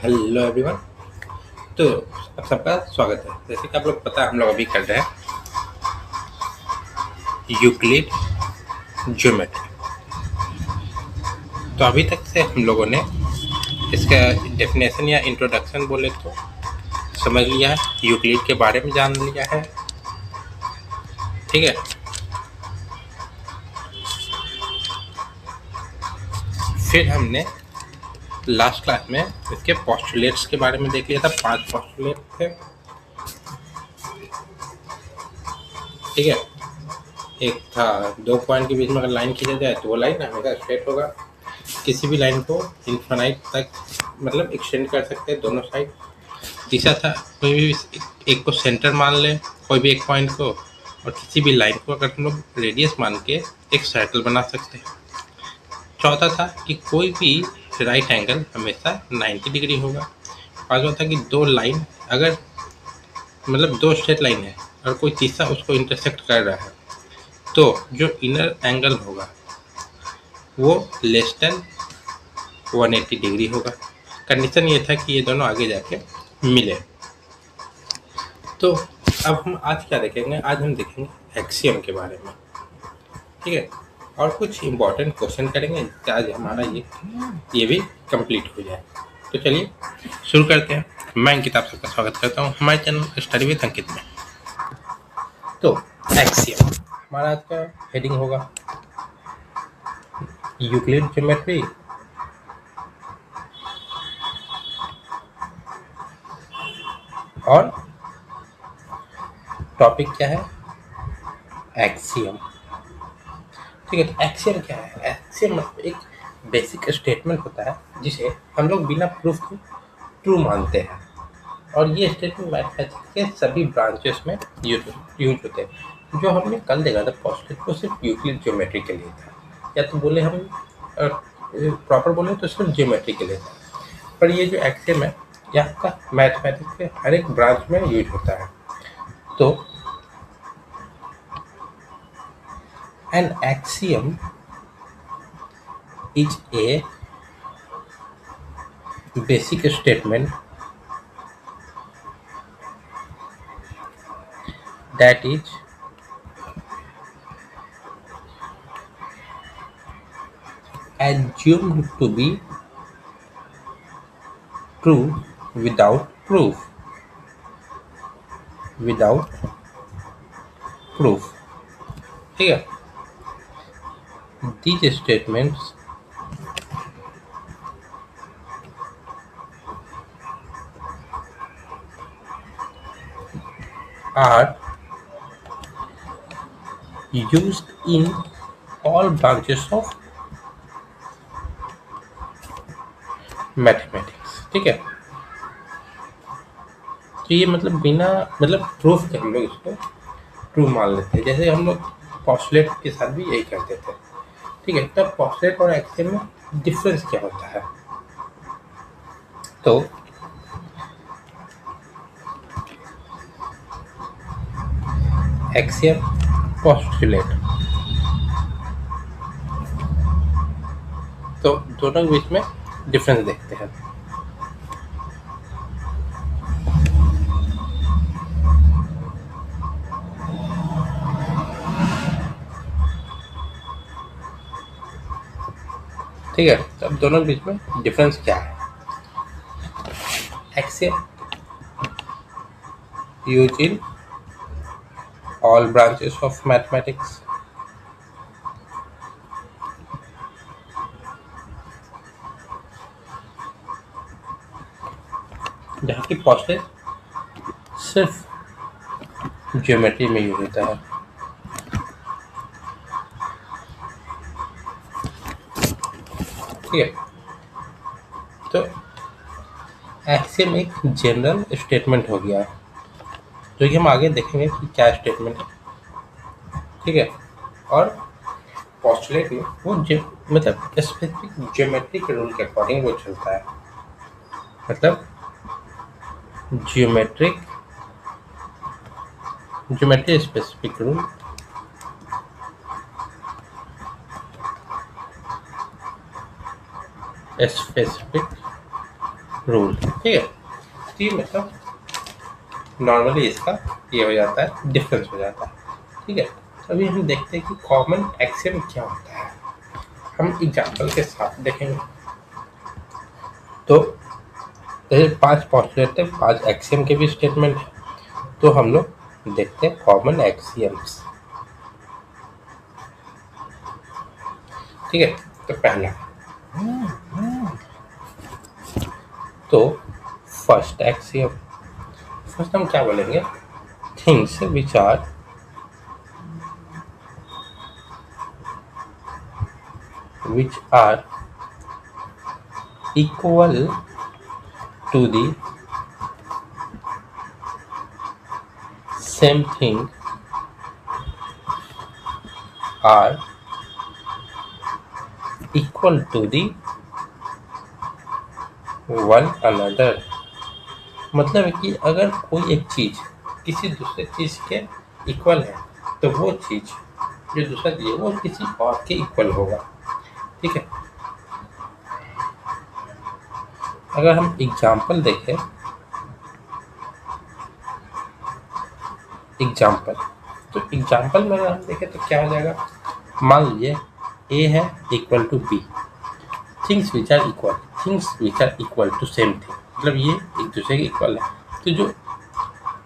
Hello everyone. तो आप सबका स्वागत है। जैसे कि आप लोग पता है, हम लोग अभी कर रहे हैं यूक्लिड ज्योमेट्री। तो अभी तक से हम लोगों ने इसका डेफिनेशन या इंट्रोडक्शन बोले तो समझ लिया है, यूक्लिड के बारे में जान लिया है। ठीक है। फिर हमने लास्ट क्लास में इसके पोस्टुलेट्स के बारे में देख लिया था। 5 पोस्टुलेट थे। ठीक है। एक था 2 पॉइंट के बीच में अगर लाइन खींचा जाए तो वो लाइन हमेशा स्ट्रेट होगा। किसी भी लाइन को इन्फिनाइट तक मतलब एक्सटेंड कर सकते हैं दोनों साइड। तीसरा था कोई भी एक को सेंटर मान लें, कोई भी एक पॉइंट को, और किसी भी लाइन को अगर हम लोग रेडियस मान के एक सर्कल बना सकते हैं। चौथा था कि कोई भी राइट एंगल हमेशा 90 डिग्री होगा। पांचवा था कि दो लाइन अगर मतलब दो स्ट्रेट लाइन है और कोई तीसरा उसको इंटरसेक्ट कर रहा है तो जो इनर एंगल होगा वो लेस देन 180 डिग्री होगा। कंडीशन ये था कि ये दोनों आगे जाके मिले। तो अब हम आज क्या देखेंगे? आज हम देखेंगे एक्सियम के बारे में। ठीक है। और कुछ इम्पोर्टेंट क्वेश्चन करेंगे जिससे आज हमारा ये भी कंप्लीट हो जाए। तो चलिए शुरू करते हैं। मैं अंकित आप सबका स्वागत करता हूँ हमारे चैनल स्टडी विद अंकित में। तो एक्सियम हमारा आज का हेडिंग होगा यूक्लिड ज्योमेट्री और टॉपिक क्या है? एक्सियम। ठीक है। एक्सियम क्या है? एक्सियम मतलब एक बेसिक स्टेटमेंट होता है जिसे हम लोग बिना प्रूफ के ट्रू मानते हैं, और ये स्टेटमेंट मैथमेटिक्स के सभी ब्रांचेस में यूज होते हैं। जो हमने कल देखा था पोस्टुलेट वो सिर्फ यूक्लिड ज्योमेट्री के लिए था, या तो बोले हम प्रॉपर बोले तो सिर्फ ज्योमेट्री के लिए था। पर ये जो एक्सियम है ये आपका मैथमेटिक्स के हर एक ब्रांच में यूज होता है। तो an axiom is a basic statement that is assumed to be true without proof. Without proof. ठीक है। These statements are used in all branches of mathematics. ठीक है। तो ये मतलब बिना मतलब प्रूफ के हम लोग इसको ट्रू मान लेते हैं। जैसे हम लोग पोस्टुलेट के साथ भी यही करते थे। ठीक है। तब पोस्टुलेट और एक्सियम में डिफरेंस क्या होता है? तो एक्सियम पोस्टुलेट तो दोनों के बीच में डिफरेंस देखते हैं। ठीक है। तो अब दोनों के बीच में डिफरेंस क्या है? Axiom use in all branches of mathematics. जहाँ की पोस्टुलेट सिर्फ ज्योमेट्री में यूज होता है। ठीक है। तो एक्सियम एक जनरल स्टेटमेंट हो गया, जो कि हम आगे देखेंगे कि क्या स्टेटमेंट है। ठीक है। और पोस्टुलेट में वो मतलब स्पेसिफिक ज्योमेट्री के रूल के अकॉर्डिंग वो चलता है। मतलब ज्योमेट्री स्पेसिफिक रूल रूल। ठीक है, तो ये मतलब नॉर्मली इसका ये हो जाता है, डिफरेंस हो जाता है। ठीक है, तो अभी हम देखते हैं कि कॉमन एक्सियम क्या होता है। हम एग्जाम्पल के साथ देखेंगे। तो जैसे 5 पॉस्टुलेट है, 5 एक्सियम के भी स्टेटमेंट है, तो हम लोग देखते हैं कॉमन एक्सियम्स। ठीक है, तो पहला, तो फर्स्ट एक्सियम, फर्स्ट हम क्या बोलेंगे, things which are equal to the same thing are equal to the one another। मतलब है कि अगर कोई एक चीज किसी दूसरे चीज के इक्वल है, तो वो चीज जो दूसरा चीज है वो किसी और के इक्वल होगा। ठीक है, अगर हम एग्जाम्पल देखें, एग्जाम्पल, तो एग्जाम्पल में अगर हम देखें तो क्या हो जाएगा, मान लीजिए ए है equal to B, things which are equal, things which are equal to same thing, मतलब ये एक दूसरे के इक्वल है। तो जो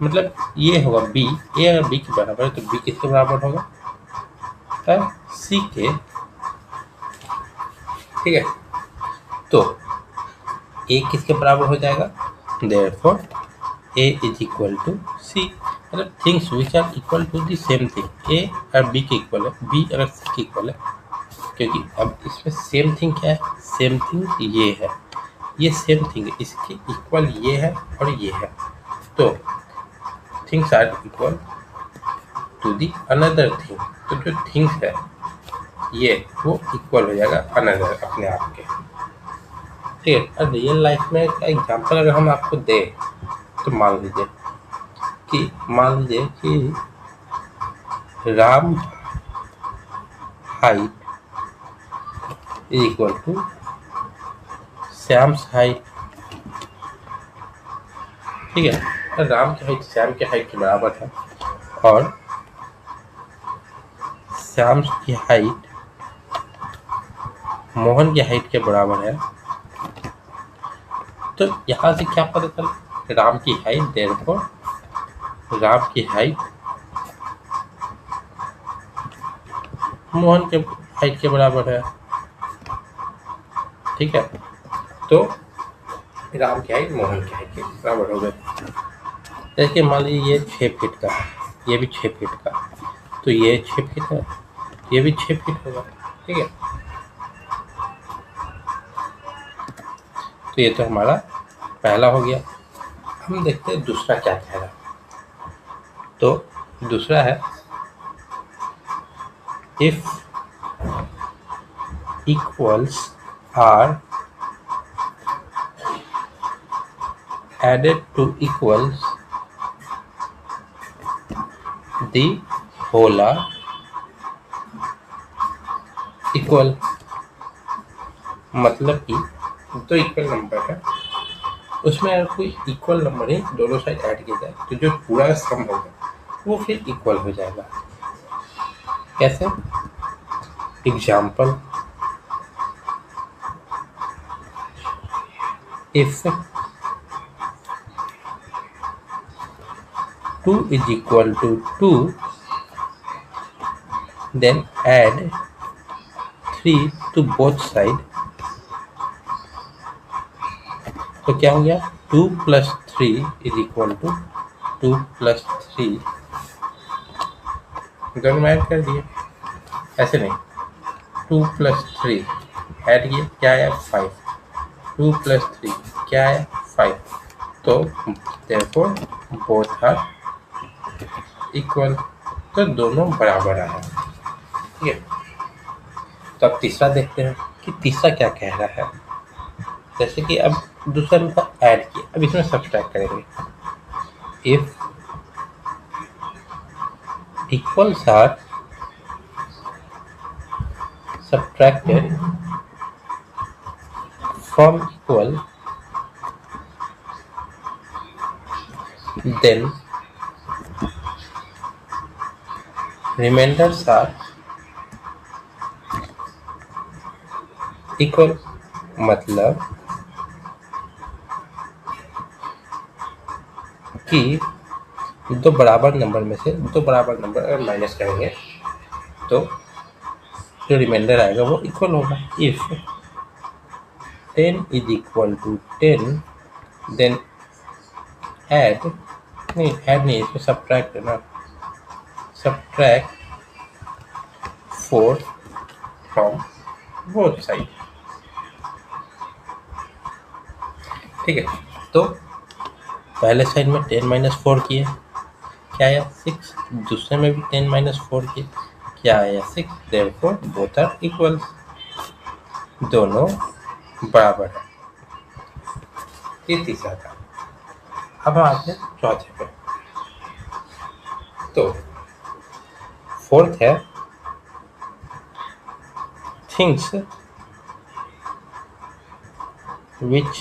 मतलब ये होगा बी, ए अगर बी के बराबर है तो बी किसके बराबर होगा, सी के। ठीक है, तो ए किसके बराबर हो जाएगा, therefore A is equal to C, मतलब things which are equal to the same thing, A अगर बी के इक्वल है, बी अगर सी के इक्वल है, क्योंकि अब इसमें सेम थिंग क्या है, सेम थिंग ये है, ये सेम थिंग है, इसके इक्वल ये है और ये है, तो things are equal to the another thing, तो जो थिंग्स है ये वो इक्वल हो जाएगा अनदर अपने आप के। ठीक है, और रियल लाइफ में का एग्जांपल अगर हम आपको दें, तो मान लीजिए कि Ram height is equal to Shyam's height. ठीक है, राम की हाइट श्याम के हाइट के बराबर है और श्याम की हाइट मोहन की हाइट के बराबर है, तो यहाँ से क्या पता चला, राम की हाइट, देयरफॉर राम की हाइट मोहन के हाइट के बराबर है। ठीक है, तो राम की हाइट मोहन की हाइट के बराबर हो गए। जैसे मान लीजिए ये 6 फीट का है, ये भी 6 फीट का, तो ये 6 फीट है, ये भी 6 फीट होगा। ठीक है, तो ये तो हमारा पहला हो गया। हम देखते हैं दूसरा क्या कह रहा है। तो दूसरा है, if equals are added to equals the whole are equal। मतलब कि तो इक्वल नंबर है, उसमें अगर कोई इक्वल नंबर है दोनों साइड ऐड किया जाए तो जो पूरा सम होगा वो फिर इक्वल हो जाएगा। कैसे, example, if 2 is equal to 2, then add 3 to both side, तो क्या हो गया, 2 plus 3 is equal to 2 plus 3, दोनों में ऐड कर दिए, ऐसे नहीं, 2 plus 3 ऐड किए, क्या आया 5, 2 plus 3 क्या आया 5, तो therefore both are इक्वल, तो दोनों बराबर आया। ठीक है, तो अब तीसरा देखते हैं कि तीसरा क्या कह रहा है। जैसे कि अब दूसरा नंबर ऐड किया, अब इसमें सब्सट्रैक्ट करेंगे, if equals are subtracted from equal then remainders are equal, मतलब कि दो बराबर नंबर में से दो बराबर नंबर अगर माइनस करेंगे तो जो रिमाइंडर आएगा वो इक्वल होगा। If 10 is equal to 10 then add नहीं इसमें सब्ट्रैक्ट है ना, सब्ट्रैक्ट 4 फ्रॉम बोथ साइड। ठीक है, तो पहले साइड में 10 माइनस 4 किए, क्या आया 6। दूसरे में भी 10 माइनस 4 किए, क्या आया 6। देयरफॉर बोथ आर इक्वल, दोनों बराबर है। ये तीसरा था। अब हम आते हैं चौथे पे। तो फोर्थ है things which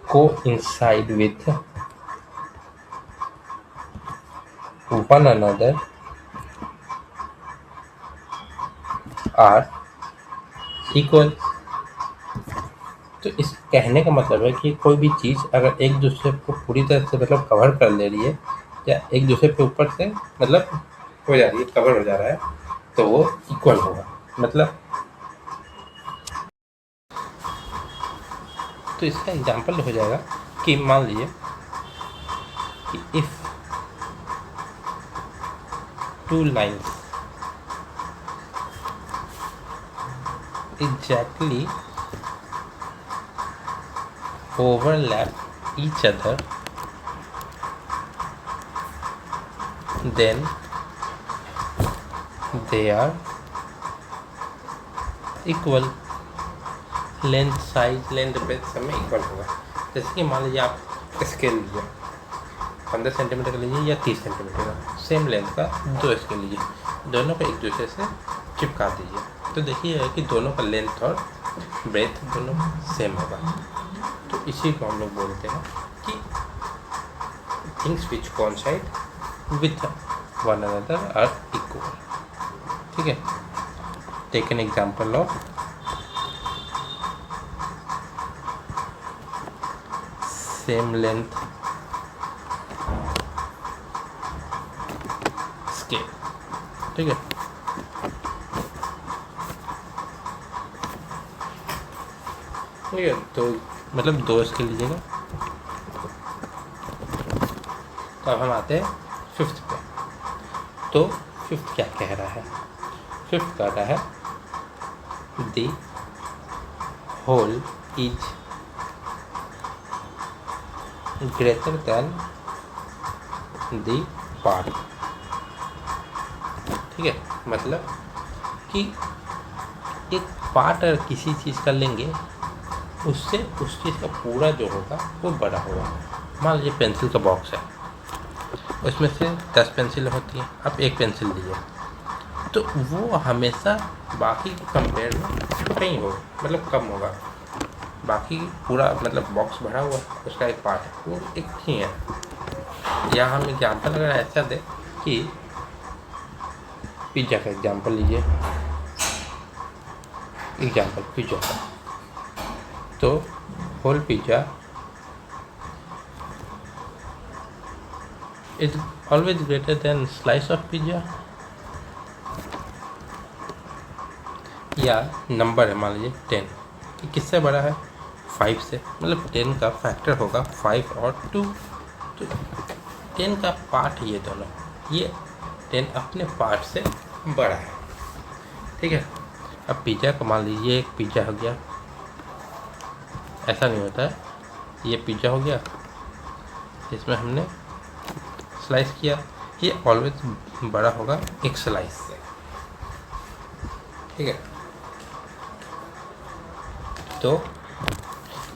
coincide with one another are equal। तो इस कहने का मतलब है कि कोई भी चीज़ अगर एक दूसरे को पूरी तरह से मतलब कवर कर ले रही है या एक दूसरे के ऊपर से मतलब हो जा रही है, कवर हो जा रहा है, तो वो इक्वल होगा। मतलब तो इसका एग्जाम्पल हो जाएगा कि मान लीजिए कि if two lines exactly overlap each other, then they are equal। Length size length breadth सब में इक्वल होगा। जैसे कि मान लीजिए आप स्केल लीजिए 15 सेंटीमीटर का लीजिए या 30 सेंटीमीटर का, सेम लेंथ का दो स्केल लीजिए, दोनों को एक दूसरे से चिपका दीजिए, तो देखिए कि दोनों का लेंथ और ब्रेथ दोनों सेम होगा। तो इसी को हम लोग बोलते हैं कि things which coincide with one another are equal. ठीक है, take an example of same length scale. ठीक है, ठीक है, तो मतलब दो स्केल लीजिएगा। तो अब हम आते हैं फिफ्थ पे। तो फिफ्थ क्या कह रहा है? फिफ्थ कह रहा है the whole is greater than the part. ठीक है, मतलब कि एक पार्ट अगर किसी चीज़ का लेंगे उससे उस चीज़ का पूरा जो होगा वो बड़ा होगा। मान लीजिए पेंसिल का बॉक्स है, उसमें से 10 पेंसिल होती हैं, आप एक पेंसिल लीजिए तो वो हमेशा बाकी के कंपेयर में नहीं हो मतलब कम होगा। बाकी पूरा मतलब बॉक्स भरा हुआ है, उसका एक पार्ट है, वो एक ही है। या हम एग्जाम्पल अगर ऐसा दें कि पिज़्ज़ा का एग्जाम्पल लीजिए, एग्जाम्पल पिज़्ज़ा का, तो whole pizza is always greater than slice of pizza. या नंबर है मान लीजिए 10, कि किससे बड़ा है 5 से, मतलब 10 का फैक्टर होगा 5 और 2, तो 10 का पार्ट ये दोनों, ये 10 अपने पार्ट से बड़ा है। ठीक है, अब पिज़्ज़ा का मान लीजिए एक पिज़्ज़ा हो गया, ऐसा नहीं होता है, ये पिज़्ज़ा हो गया इसमें हमने स्लाइस किया, ये ऑलवेज बड़ा होगा एक स्लाइस से। ठीक है, तो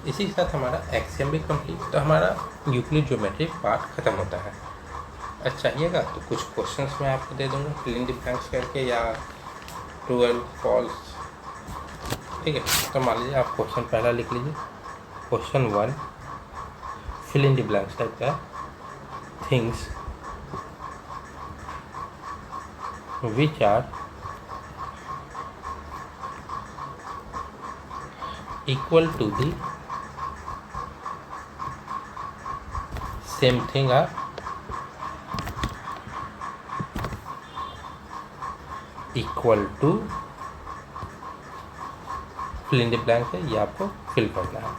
इसी के साथ हमारा एक्सियम भी कंप्लीट, तो हमारा यूक्लिड ज्योमेट्री पार्ट ख़त्म होता है। अच्छा चाहिएगा तो कुछ क्वेश्चंस मैं आपको दे दूँगा फिल इन द ब्लैंक्स करके, या ट्रू एंड फॉल्स। ठीक है, तो मान लीजिए आप क्वेश्चन पहला लिख लीजिए। Question 1, fill in the blanks type का things which are equal to the same thing are equal to fill in the blank है, ये आपको फिल करना है।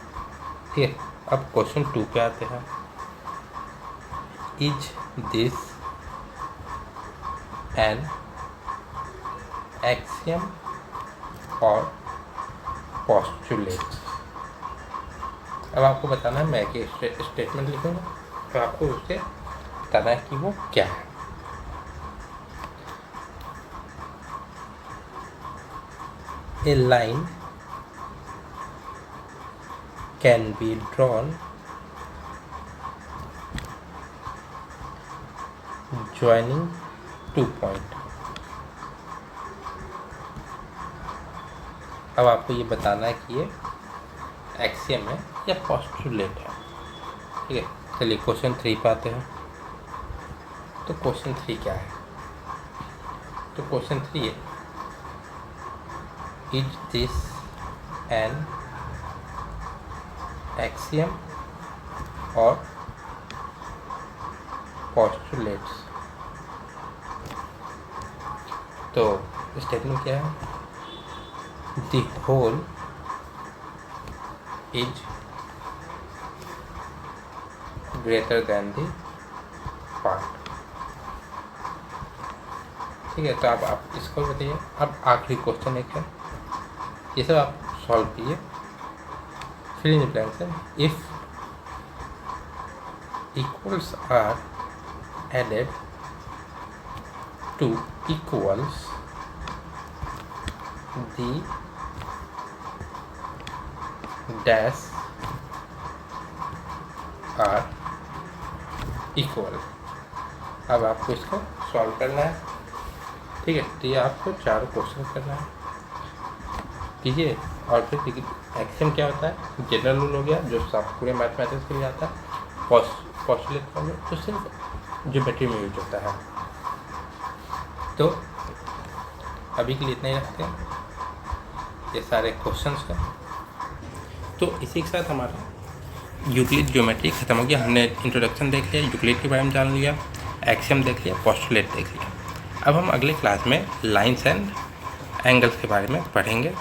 ठीक है, अब क्वेश्चन 2 पे आते हैं। इज दिस एन एक्सियम और पोस्टुलेट। अब आपको बताना है, मैं एक स्टेटमेंट लिखूंगा तो आपको उससे बताना है कि वो क्या है। A line can be drawn joining 2 points। अब आपको ये बताना है कि ये एक्सियम है या पोस्टुलेट है। ठीक है, चलिए क्वेश्चन 3 पे आते हैं। तो क्वेश्चन 3 क्या है? तो क्वेश्चन 3 है, इज दिस एन एक्सियम और पोस्टुलेट्स। तो स्टेटमेंट क्या है? The whole is greater than the part. ठीक है, तो आप इसको बताइए। अब आखिरी क्वेश्चन एक है, ये सब आप सॉल्व कीजिए। फिल इन द ब्लैंक्स है, if equals are added to equals the dash are equal. अब आपको इसको सॉल्व करना है। ठीक है, तो ये आपको 4 क्वेश्चन करना है, कीजिए। और फिर एक्सियम क्या होता है, जनरल रूल हो गया जो सब पूरे मैथमेटिक्स के लिए आता है। पोस्टुलेट का जो सिर्फ ज्योमेट्री में यूज होता है। तो अभी के लिए इतना ही रखते हैं, ये सारे क्वेश्चंस हैं। तो इसी के साथ हमारा यूक्लिड ज्योमेट्री खत्म हो गया। हमने इंट्रोडक्शन देख लिया, यूक्लिड के बारे में जान लिया, एक्सियम देख लिया, पोस्टुलेट देख लिया। अब हम अगले क्लास में लाइंस एंड एंगल्स के बारे में पढ़ेंगे,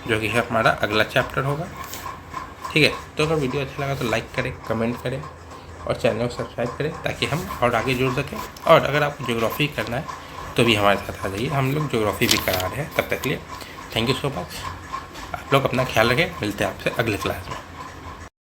जो कि हमारा अगला चैप्टर होगा। ठीक है, तो अगर वीडियो अच्छा लगा तो लाइक करें, कमेंट करें और चैनल को सब्सक्राइब करें ताकि हम और आगे जुड़ सकें। और अगर आपको ज्योग्राफी करना है तो भी हमारे साथ आ जाइए, हम लोग ज्योग्राफी भी करा रहे हैं। तब तक के लिए थैंक यू सो मच। आप लोग अपना ख्याल रखें, मिलते हैं आपसे अगले क्लास में।